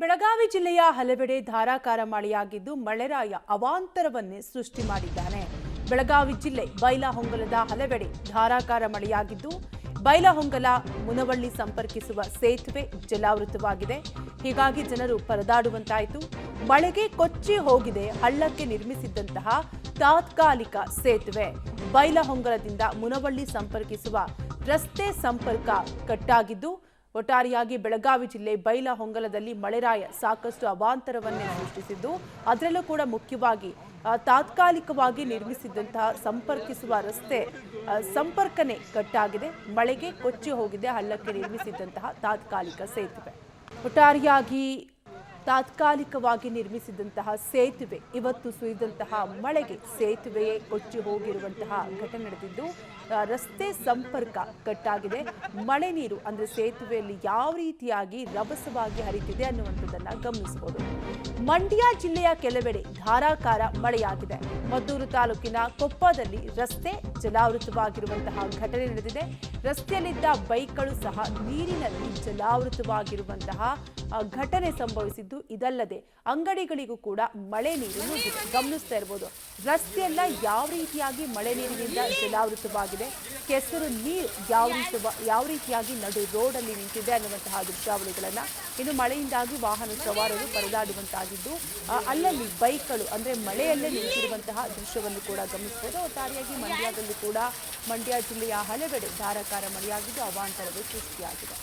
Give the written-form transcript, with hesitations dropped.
ಬೆಳಗಾವಿ ಜಿಲ್ಲೆಯ ಹಲವೆಡೆ ಧಾರಾಕಾರ ಮಳೆಯಾಗಿದ್ದು ಮಳೆರಾಯ ಅವಾಂತರವನ್ನೇ ಸೃಷ್ಟಿ ಮಾಡಿದ್ದಾನೆ. ಬೆಳಗಾವಿ ಜಿಲ್ಲೆ ಬೈಲಹೊಂಗಲದ ಹಲವೆಡೆ ಧಾರಾಕಾರ ಮಳೆಯಾಗಿದ್ದು ಬೈಲಹೊಂಗಲ ಮುನವಳ್ಳಿ ಸಂಪರ್ಕಿಸುವ ಸೇತುವೆ ಜಲಾವೃತವಾಗಿದೆ. ಹೀಗಾಗಿ ಜನರು ಪರದಾಡುವಂತಾಯಿತು. ಮಳೆಗೆ ಕೊಚ್ಚಿ ಹೋಗಿದೆ ಹಳ್ಳಕ್ಕೆ ನಿರ್ಮಿಸಿದ್ದಂತಹ ತಾತ್ಕಾಲಿಕ ಸೇತುವೆ. ಬೈಲಹೊಂಗಲದಿಂದ ಮುನವಳ್ಳಿ ಸಂಪರ್ಕಿಸುವ ರಸ್ತೆ ಸಂಪರ್ಕ ಕಟ್ಟಾಗಿದ್ದು ಒಟ್ಟಾರೆಯಾಗಿ ಬೆಳಗಾವಿ ಜಿಲ್ಲೆ ಬೈಲಹೊಂಗಲದಲ್ಲಿ ಮಳೆರಾಯ ಸಾಕಷ್ಟು ಅವಾಂತರವನ್ನೇ ಸೃಷ್ಟಿಸಿದ್ದು ಅದರಲ್ಲೂ ಕೂಡ ಮುಖ್ಯವಾಗಿ ತಾತ್ಕಾಲಿಕವಾಗಿ ನಿರ್ಮಿಸಿದ್ದಂತಹ ಸಂಪರ್ಕಿಸುವ ರಸ್ತೆ ಸಂಪರ್ಕನೇ ಕಟ್ಟಾಗಿದೆ. ಮಳೆಗೆ ಕೊಚ್ಚಿ ಹೋಗಿದೆ ಹಳ್ಳಕ್ಕೆ ನಿರ್ಮಿಸಿದ್ದಂತಹ ತಾತ್ಕಾಲಿಕ ಸೇತುವೆ. ಒಟ್ಟಾರೆಯಾಗಿ ತಾತ್ಕಾಲಿಕವಾಗಿ ನಿರ್ಮಿಸಿದಂತಹ ಸೇತುವೆ ಇವತ್ತು ಸುರಿದಂತಹ ಮಳೆಗೆ ಸೇತುವೆಯೇ ಕೊಚ್ಚಿ ಹೋಗಿರುವಂತಹ ಘಟನೆ ನಡೆದಿದ್ದು ರಸ್ತೆ ಸಂಪರ್ಕ ಕಟ್ಟಾಗಿದೆ. ಮಳೆ ನೀರು ಅಂದ್ರೆ ಸೇತುವೆಯಲ್ಲಿ ಯಾವ ರೀತಿಯಾಗಿ ರಭಸವಾಗಿ ಹರಿತಿದೆ ಅನ್ನುವಂಥದ್ದನ್ನ ಗಮನಿಸಬಹುದು. ಮಂಡ್ಯ ಜಿಲ್ಲೆಯ ಕೆಲವೆಡೆ ಧಾರಾಕಾರ ಮಳೆಯಾಗಿದೆ. ಮದ್ದೂರು ತಾಲೂಕಿನ ಕೊಪ್ಪದಲ್ಲಿ ರಸ್ತೆ ಜಲಾವೃತವಾಗಿರುವಂತಹ ಘಟನೆ ನಡೆದಿದೆ. ರಸ್ತೆಯಲ್ಲಿದ್ದ ಬೈಕ್ಗಳು ಸಹ ನೀರಿನಲ್ಲಿ ಜಲಾವೃತವಾಗಿರುವಂತಹ ಘಟನೆ ಸಂಭವಿಸಿದ್ದು ಇದಲ್ಲದೆ ಅಂಗಡಿಗಳಿಗೂ ಕೂಡ ಮಳೆ ನೀರು ನುಗ್ಗಿದೆ. ಗಮನಿಸ್ತಾ ಇರಬಹುದು ರಸ್ತೆಯೆಲ್ಲ ಯಾವ ರೀತಿಯಾಗಿ ಮಳೆ ನೀರಿನಿಂದ ಜಲಾವೃತವಾಗಿದೆ. ಕೆಸರು ನೀರು ಯಾವ ರೀತಿಯಾಗಿ ನಡು ರೋಡಲ್ಲಿ ನಿಂತಿದೆ ಅನ್ನುವಂತಹ ದೃಶ್ಯಾವಳಿಗಳನ್ನ. ಇನ್ನು ಮಳೆಯಿಂದಾಗಿ ವಾಹನ ಸವಾರರು ಪರದಾಡುವಂತಾಗಿದ್ದು ಅಲ್ಲಲ್ಲಿ ಬೈಕ್ಗಳು ಅಂದ್ರೆ ಮಳೆಯಲ್ಲೇ ನಿಂತಿರುವಂತಹ ದೃಶ್ಯವನ್ನು ಕೂಡ ಗಮನಿಸಬಹುದು. ಒಟ್ಟಾರೆಯಾಗಿ ಮಂಡ್ಯದಲ್ಲೂ ಕೂಡ ಮಂಡ್ಯ ಜಿಲ್ಲೆಯ ಹಲವೆಡೆ ಧಾರಾಕಾರ ಮಳೆಯಾಗಿದ್ದು ಅವಾಂತರವೇ ಸೃಷ್ಟಿಯಾಗಿದೆ.